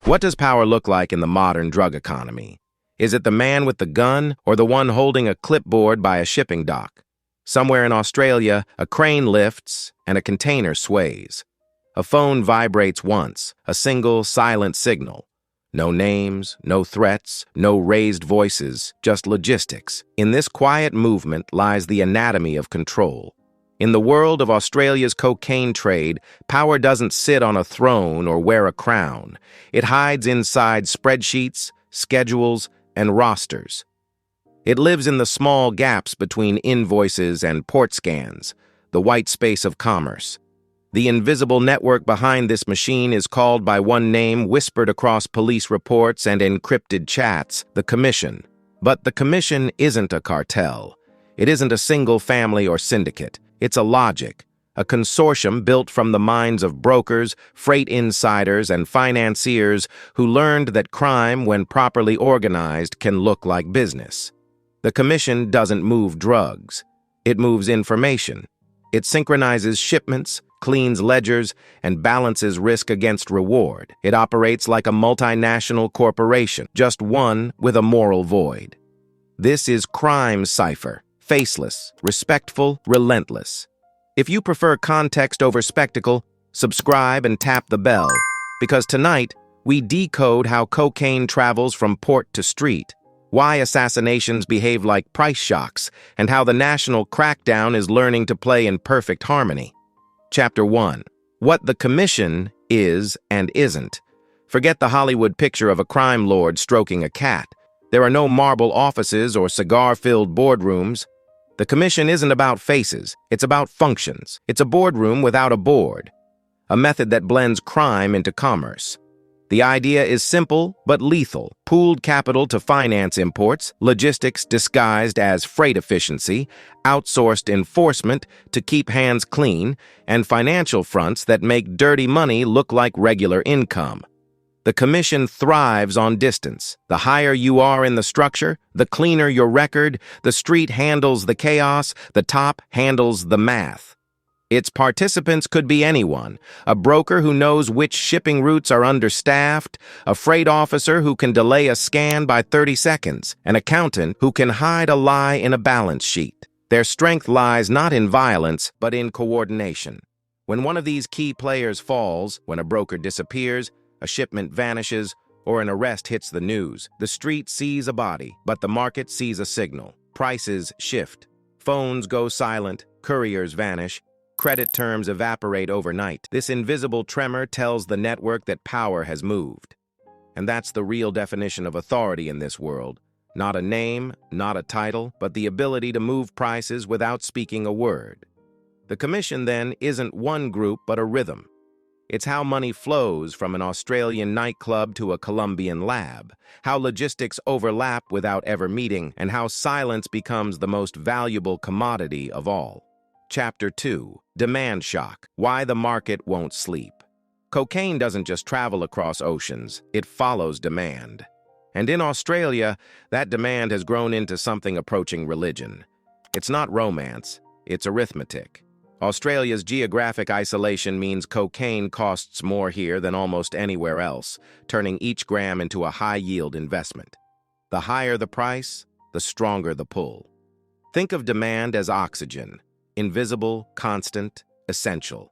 What does power look like in the modern drug economy? Is it the man with the gun or the one holding a clipboard by a shipping dock? Somewhere in Australia, a crane lifts and a container sways. A phone vibrates once, a single silent signal. No names, no threats, no raised voices, just logistics. In this quiet movement lies the anatomy of control. In the world of Australia's cocaine trade, power doesn't sit on a throne or wear a crown. It hides inside spreadsheets, schedules, and rosters. It lives in the small gaps between invoices and port scans, the white space of commerce. The invisible network behind this machine is called by one name whispered across police reports and encrypted chats, the Commission. But the Commission isn't a cartel. It isn't a single family or syndicate. It's a logic, a consortium built from the minds of brokers, freight insiders, and financiers who learned that crime, when properly organized, can look like business. The Commission doesn't move drugs. It moves information. It synchronizes shipments, cleans ledgers, and balances risk against reward. It operates like a multinational corporation, just one with a moral void. This is crime Cipher. Faceless, respectful, relentless. If you prefer context over spectacle, subscribe and tap the bell, because tonight we decode how cocaine travels from port to street, why assassinations behave like price shocks, and how the national crackdown is learning to play in perfect harmony. Chapter 1. What the Commission is and isn't. Forget the Hollywood picture of a crime lord stroking a cat. There are no marble offices or cigar-filled boardrooms. The Commission isn't about faces, it's about functions. It's a boardroom without a board, a method that blends crime into commerce. The idea is simple but lethal: pooled capital to finance imports, logistics disguised as freight efficiency, outsourced enforcement to keep hands clean, and financial fronts that make dirty money look like regular income. The Commission thrives on distance. The higher you are in the structure, the cleaner your record. The street handles the chaos, the top handles the math. Its participants could be anyone: a broker who knows which shipping routes are understaffed, a freight officer who can delay a scan by 30 seconds, an accountant who can hide a lie in a balance sheet. Their strength lies not in violence, but in coordination. When one of these key players falls, when a broker disappears, a shipment vanishes, or an arrest hits the news, the street sees a body, but the market sees a signal. Prices shift. Phones go silent, couriers vanish, credit terms evaporate overnight. This invisible tremor tells the network that power has moved. And that's the real definition of authority in this world. Not a name, not a title, but the ability to move prices without speaking a word. The Commission, then, isn't one group but a rhythm. It's how money flows from an Australian nightclub to a Colombian lab, how logistics overlap without ever meeting, and how silence becomes the most valuable commodity of all. Chapter 2. Demand Shock. Why the Market Won't Sleep. Cocaine doesn't just travel across oceans, it follows demand. And in Australia, that demand has grown into something approaching religion. It's not romance, it's arithmetic. Australia's geographic isolation means cocaine costs more here than almost anywhere else, turning each gram into a high-yield investment. The higher the price, the stronger the pull. Think of demand as oxygen: invisible, constant, essential.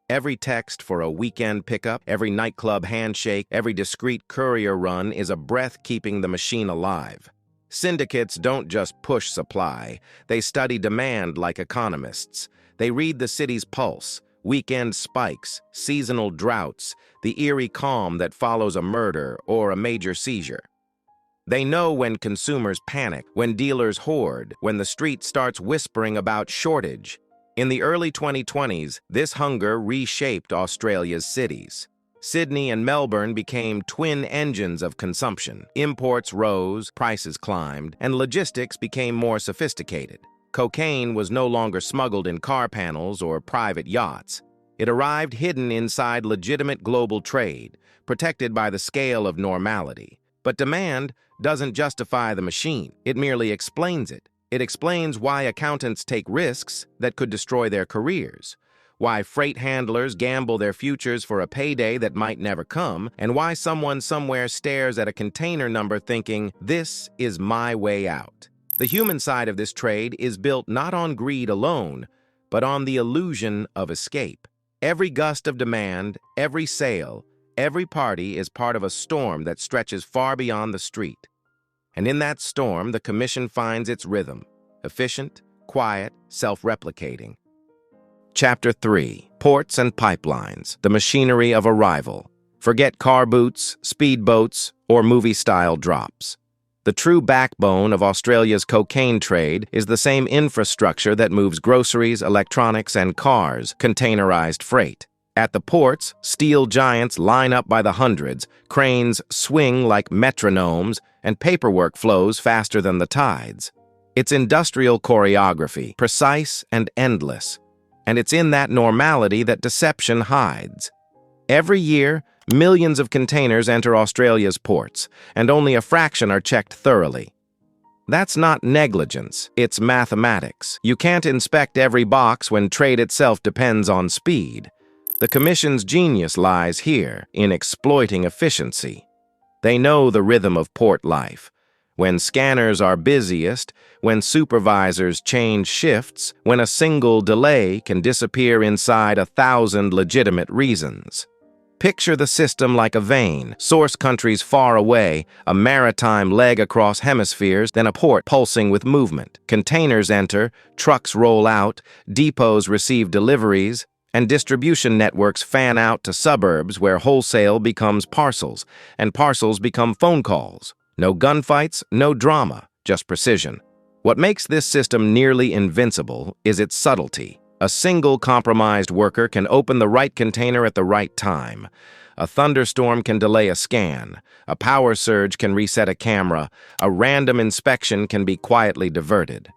Every text for a weekend pickup, every nightclub handshake, every discreet courier run is a breath keeping the machine alive. Syndicates don't just push supply, they study demand like economists. They read the city's pulse, weekend spikes, seasonal droughts, the eerie calm that follows a murder or a major seizure. They know when consumers panic, when dealers hoard, when the street starts whispering about shortage. In the early 2020s, this hunger reshaped Australia's cities. Sydney and Melbourne became twin engines of consumption. Imports rose, prices climbed, and logistics became more sophisticated. Cocaine was no longer smuggled in car panels or private yachts. It arrived hidden inside legitimate global trade, protected by the scale of normality. But demand doesn't justify the machine. It merely explains it. It explains why accountants take risks that could destroy their careers, why freight handlers gamble their futures for a payday that might never come, and why someone somewhere stares at a container number thinking, "This is my way out." The human side of this trade is built not on greed alone, but on the illusion of escape. Every gust of demand, every sale, every party is part of a storm that stretches far beyond the street. And in that storm, the commission finds its rhythm, efficient, quiet, self-replicating. Chapter 3. Ports and Pipelines, the Machinery of Arrival. Forget car boots, speedboats, or movie-style drops. The true backbone of Australia's cocaine trade is the same infrastructure that moves groceries, electronics, and cars, containerized freight. At the ports, steel giants line up by the hundreds, cranes swing like metronomes, and paperwork flows faster than the tides. It's industrial choreography, precise and endless, and it's in that normality that deception hides. Every year, millions of containers enter Australia's ports, and only a fraction are checked thoroughly. That's not negligence, it's mathematics. You can't inspect every box when trade itself depends on speed. The Commission's genius lies here, in exploiting efficiency. They know the rhythm of port life. When scanners are busiest, when supervisors change shifts, when a single delay can disappear inside 1,000 legitimate reasons. Picture the system like a vein, source countries far away, a maritime leg across hemispheres, then a port pulsing with movement. Containers enter, trucks roll out, depots receive deliveries, and distribution networks fan out to suburbs where wholesale becomes parcels, and parcels become phone calls. No gunfights, no drama, just precision. What makes this system nearly invincible is its subtlety. A single compromised worker can open the right container at the right time. A thunderstorm can delay a scan. A power surge can reset a camera. A random inspection can be quietly diverted.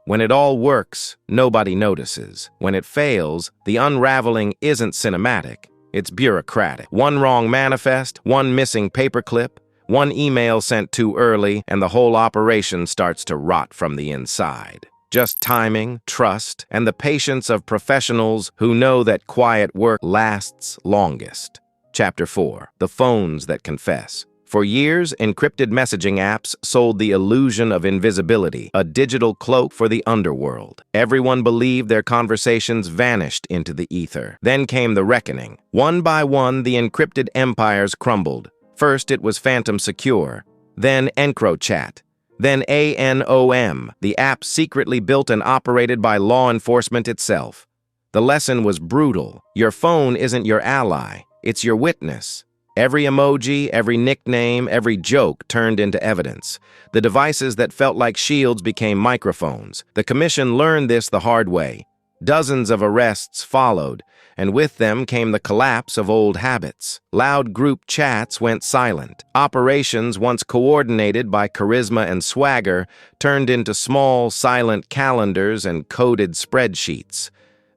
When it all works, nobody notices. When it fails, the unraveling isn't cinematic, it's bureaucratic. One wrong manifest, one missing paperclip, one email sent too early, and the whole operation starts to rot from the inside. Just timing, trust, and the patience of professionals who know that quiet work lasts longest. Chapter 4. The Phones That Confess. For years, encrypted messaging apps sold the illusion of invisibility, a digital cloak for the underworld. Everyone believed their conversations vanished into the ether. Then came the reckoning. One by one, the encrypted empires crumbled. First, it was Phantom Secure, then EncroChat, then ANOM, the app secretly built and operated by law enforcement itself. The lesson was brutal. Your phone isn't your ally, it's your witness. Every emoji, every nickname, every joke turned into evidence. The devices that felt like shields became microphones. The Commission learned this the hard way. Dozens of arrests followed, and with them came the collapse of old habits. Loud group chats went silent. Operations, once coordinated by charisma and swagger, turned into small, silent calendars and coded spreadsheets.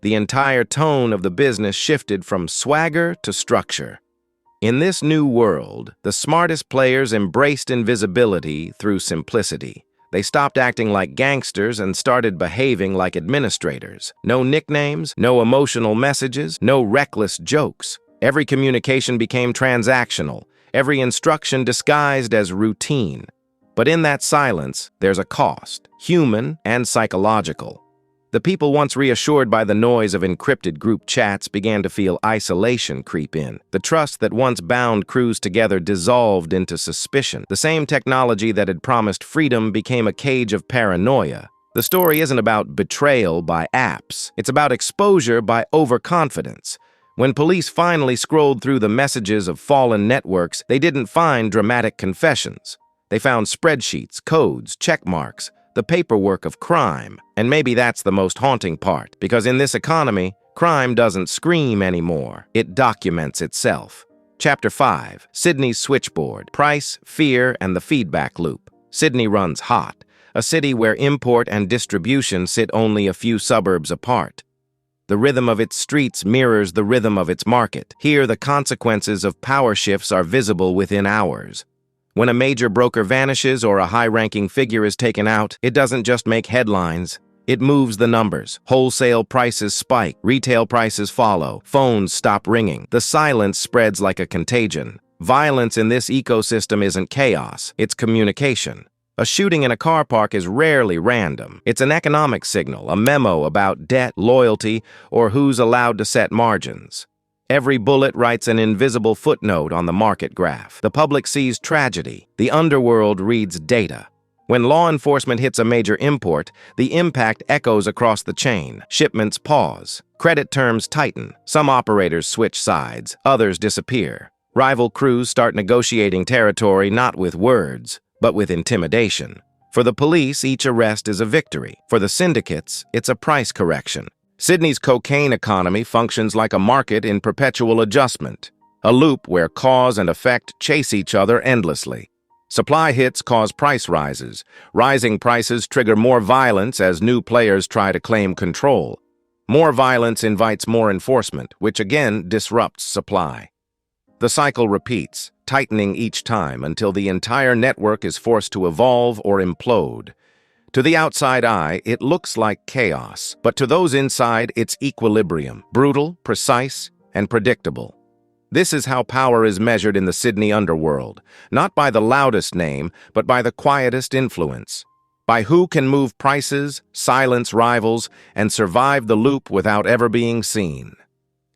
The entire tone of the business shifted from swagger to structure. In this new world, the smartest players embraced invisibility through simplicity. They stopped acting like gangsters and started behaving like administrators. No nicknames, no emotional messages, no reckless jokes. Every communication became transactional, every instruction disguised as routine. But in that silence, there's a cost, human and psychological. The people once reassured by the noise of encrypted group chats began to feel isolation creep in. The trust that once bound crews together dissolved into suspicion. The same technology that had promised freedom became a cage of paranoia. The story isn't about betrayal by apps. It's about exposure by overconfidence. When police finally scrolled through the messages of fallen networks, they didn't find dramatic confessions. They found spreadsheets, codes, check marks, the paperwork of crime. And maybe that's the most haunting part, because in this economy, crime doesn't scream anymore. It documents itself. Chapter 5. Sydney's Switchboard. Price, fear, and the feedback loop. Sydney runs hot, a city where import and distribution sit only a few suburbs apart. The rhythm of its streets mirrors the rhythm of its market. Here, the consequences of power shifts are visible within hours. When a major broker vanishes or a high-ranking figure is taken out, it doesn't just make headlines. It moves the numbers. Wholesale prices spike, retail prices follow, phones stop ringing. The silence spreads like a contagion. Violence in this ecosystem isn't chaos, it's communication. A shooting in a car park is rarely random. It's an economic signal, a memo about debt, loyalty, or who's allowed to set margins. Every bullet writes an invisible footnote on the market graph. The public sees tragedy. The underworld reads data. When law enforcement hits a major import, the impact echoes across the chain. Shipments pause. Credit terms tighten. Some operators switch sides. Others disappear. Rival crews start negotiating territory not with words, but with intimidation. For the police, each arrest is a victory. For the syndicates, it's a price correction. Sydney's cocaine economy functions like a market in perpetual adjustment, a loop where cause and effect chase each other endlessly. Supply hits cause price rises. Rising prices trigger more violence as new players try to claim control. More violence invites more enforcement, which again disrupts supply. The cycle repeats, tightening each time until the entire network is forced to evolve or implode. To the outside eye, it looks like chaos, but to those inside, it's equilibrium, brutal, precise, and predictable. This is how power is measured in the Sydney underworld, not by the loudest name, but by the quietest influence. By who can move prices, silence rivals, and survive the loop without ever being seen.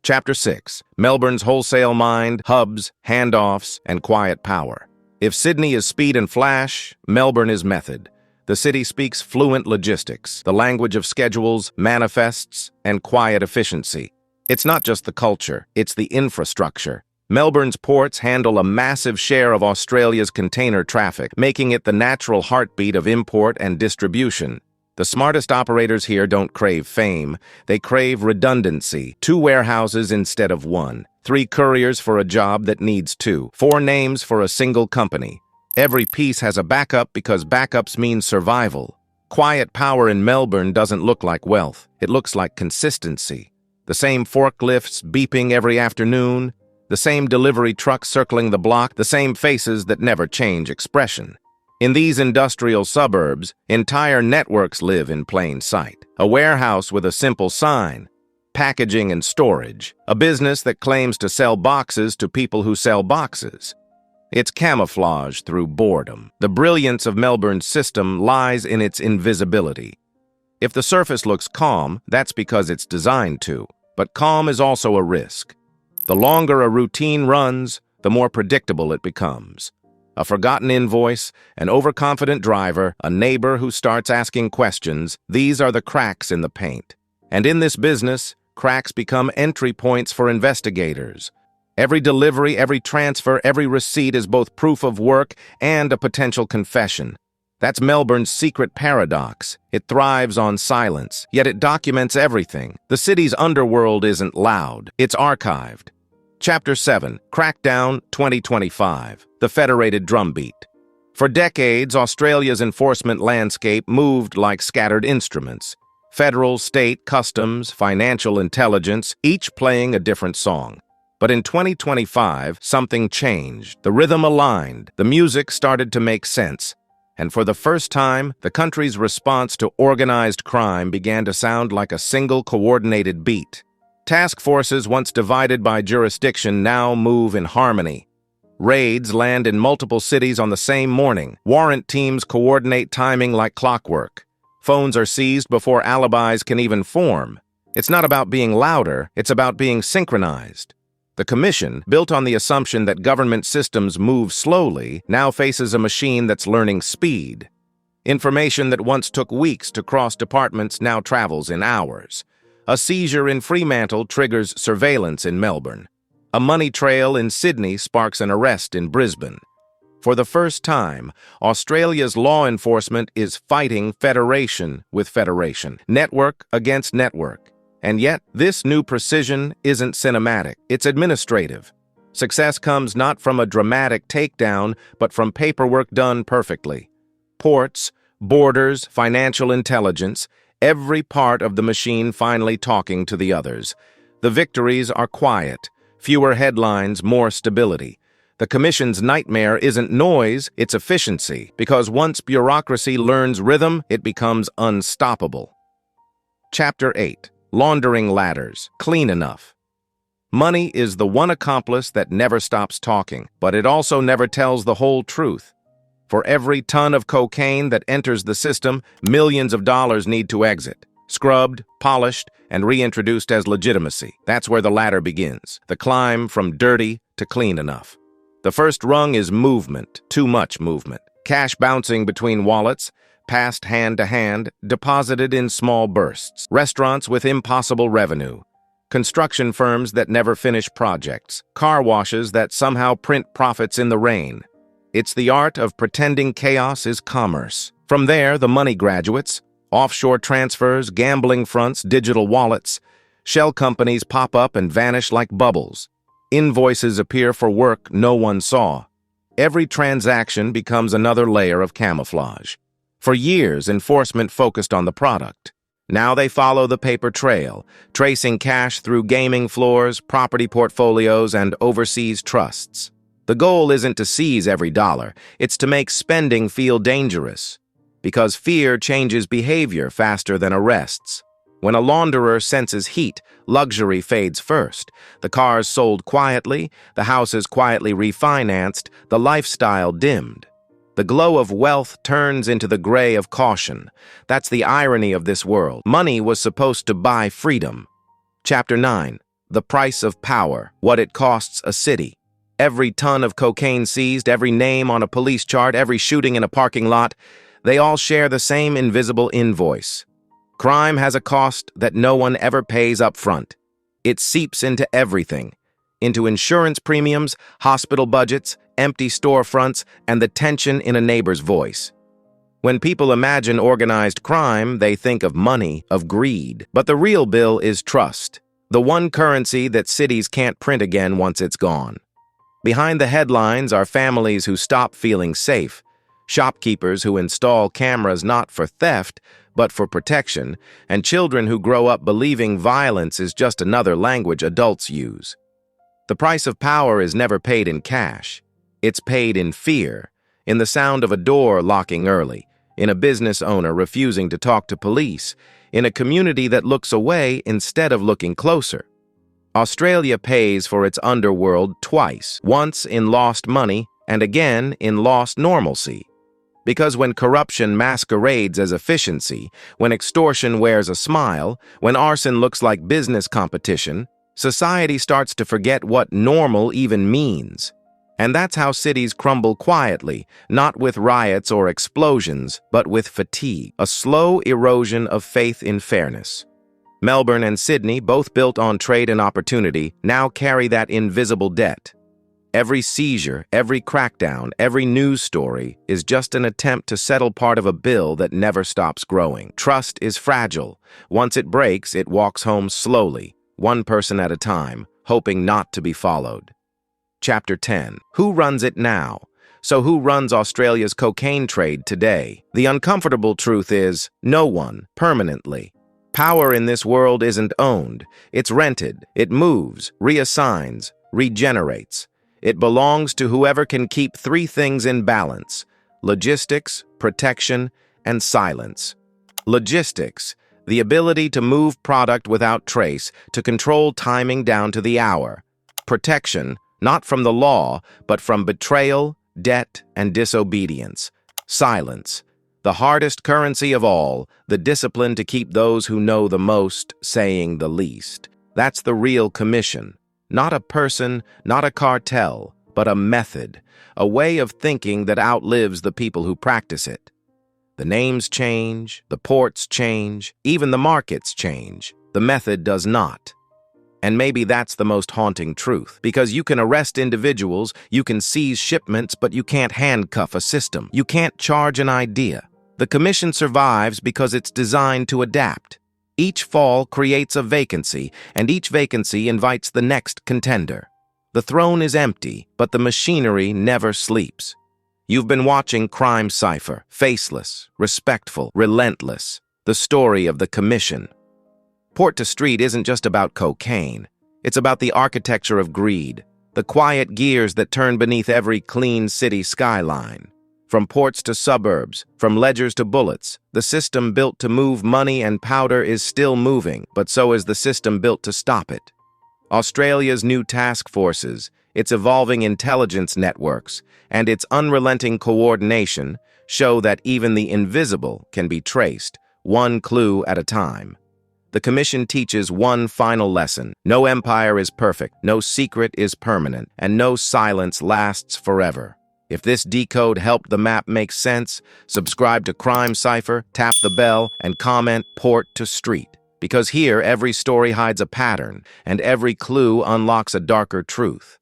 Chapter 6. Melbourne's wholesale mind, hubs, handoffs, and quiet power. If Sydney is speed and flash, Melbourne is method. The city speaks fluent logistics, the language of schedules, manifests, and quiet efficiency. It's not just the culture, it's the infrastructure. Melbourne's ports handle a massive share of Australia's container traffic, making it the natural heartbeat of import and distribution. The smartest operators here don't crave fame, they crave redundancy. 2 warehouses instead of 1. 3 couriers for a job that needs 2. 4 names for a single company. Every piece has a backup because backups mean survival. Quiet power in Melbourne doesn't look like wealth, it looks like consistency. The same forklifts beeping every afternoon, the same delivery trucks circling the block, the same faces that never change expression. In these industrial suburbs, entire networks live in plain sight. A warehouse with a simple sign, packaging and storage, a business that claims to sell boxes to people who sell boxes. It's camouflage through boredom. The brilliance of Melbourne's system lies in its invisibility. If the surface looks calm, that's because it's designed to. But calm is also a risk. The longer a routine runs, the more predictable it becomes. A forgotten invoice, an overconfident driver, a neighbor who starts asking questions, these are the cracks in the paint. And in this business, cracks become entry points for investigators. Every delivery, every transfer, every receipt is both proof of work and a potential confession. That's Melbourne's secret paradox. It thrives on silence, yet it documents everything. The city's underworld isn't loud, it's archived. Chapter 7. Crackdown 2025. The Federated Drumbeat. For decades, Australia's enforcement landscape moved like scattered instruments. Federal, state, customs, financial intelligence, each playing a different song. But in 2025, something changed. The rhythm aligned, the music started to make sense. And for the first time, the country's response to organized crime began to sound like a single coordinated beat. Taskforces, once divided by jurisdiction, now move in harmony. Raids land in multiple cities on the same morning. Warrant teams coordinate timing like clockwork. Phones are seized before alibis can even form. It's not about being louder, it's about being synchronized. The Commission, built on the assumption that government systems move slowly, now faces a machine that's learning speed. Information that once took weeks to cross departments now travels in hours. A seizure in Fremantle triggers surveillance in Melbourne. A money trail in Sydney sparks an arrest in Brisbane. For the first time, Australia's law enforcement is fighting federation with federation, network against network. And yet, this new precision isn't cinematic, it's administrative. Success comes not from a dramatic takedown, but from paperwork done perfectly. Ports, borders, financial intelligence, every part of the machine finally talking to the others. The victories are quiet, fewer headlines, more stability. The Commission's nightmare isn't noise, it's efficiency, because once bureaucracy learns rhythm, it becomes unstoppable. Chapter 8. Laundering Ladders. Clean enough. Money is the one accomplice that never stops talking, but it also never tells the whole truth. For every ton of cocaine that enters the system, millions of dollars need to exit. Scrubbed, polished, and reintroduced as legitimacy. That's where the ladder begins. The climb from dirty to clean enough. The first rung is movement, too much movement. Cash bouncing between wallets, passed hand to hand, deposited in small bursts. Restaurants with impossible revenue. Construction firms that never finish projects. Car washes that somehow print profits in the rain. It's the art of pretending chaos is commerce. From there, the money graduates, offshore transfers, gambling fronts, digital wallets. Shell companies pop up and vanish like bubbles. Invoices appear for work no one saw. Every transaction becomes another layer of camouflage. For years, enforcement focused on the product. Now they follow the paper trail, tracing cash through gaming floors, property portfolios, and overseas trusts. The goal isn't to seize every dollar, it's to make spending feel dangerous. Because fear changes behavior faster than arrests. When a launderer senses heat, luxury fades first. The cars sold quietly, the houses quietly refinanced, the lifestyle dimmed. The glow of wealth turns into the gray of caution. That's the irony of this world. Money was supposed to buy freedom. Chapter 9. The price of power. What it costs a city. Every ton of cocaine seized, every name on a police chart, every shooting in a parking lot, they all share the same invisible invoice. Crime has a cost that no one ever pays up front. It seeps into everything. Into insurance premiums, hospital budgets, empty storefronts, and the tension in a neighbor's voice. When people imagine organized crime, they think of money, of greed. But the real bill is trust, the one currency that cities can't print again once it's gone. Behind the headlines are families who stop feeling safe, shopkeepers who install cameras not for theft, but for protection, and children who grow up believing violence is just another language adults use. The price of power is never paid in cash. It's paid in fear, in the sound of a door locking early, in a business owner refusing to talk to police, in a community that looks away instead of looking closer. Australia pays for its underworld twice, once in lost money and again in lost normalcy. Because when corruption masquerades as efficiency, when extortion wears a smile, when arson looks like business competition, society starts to forget what normal even means. And that's how cities crumble quietly, not with riots or explosions, but with fatigue, a slow erosion of faith in fairness. Melbourne and Sydney, both built on trade and opportunity, now carry that invisible debt. Every seizure, every crackdown, every news story is just an attempt to settle part of a bill that never stops growing. Trust is fragile. Once it breaks, it walks home slowly, one person at a time, hoping not to be followed. Chapter 10. Who runs it now? So who runs Australia's cocaine trade today? The uncomfortable truth is, no one, permanently. Power in this world isn't owned. It's rented. It moves, reassigns, regenerates. It belongs to whoever can keep three things in balance: logistics, protection, and silence. Logistics, the ability to move product without trace, to control timing down to the hour. Protection, not from the law, but from betrayal, debt, and disobedience. Silence, the hardest currency of all, the discipline to keep those who know the most saying the least. That's the real commission. Not a person, not a cartel, but a method, a way of thinking that outlives the people who practice it. The names change, the ports change, even the markets change. The method does not. And maybe that's the most haunting truth, because you can arrest individuals, you can seize shipments, but you can't handcuff a system. You can't charge an idea. The commission survives because it's designed to adapt. Each fall creates a vacancy, and each vacancy invites the next contender. The throne is empty, but the machinery never sleeps. You've been watching Crime Cipher, faceless, respectful, relentless, the story of the commission. Port to Street isn't just about cocaine. It's about the architecture of greed, the quiet gears that turn beneath every clean city skyline. From ports to suburbs, from ledgers to bullets, the system built to move money and powder is still moving, but so is the system built to stop it. Australia's new task forces, its evolving intelligence networks, and its unrelenting coordination show that even the invisible can be traced, one clue at a time. The Commission teaches one final lesson. No empire is perfect, no secret is permanent, and no silence lasts forever. If this decode helped the map make sense, subscribe to Crime Cipher, tap the bell, and comment Port to Street. Because here, every story hides a pattern, and every clue unlocks a darker truth.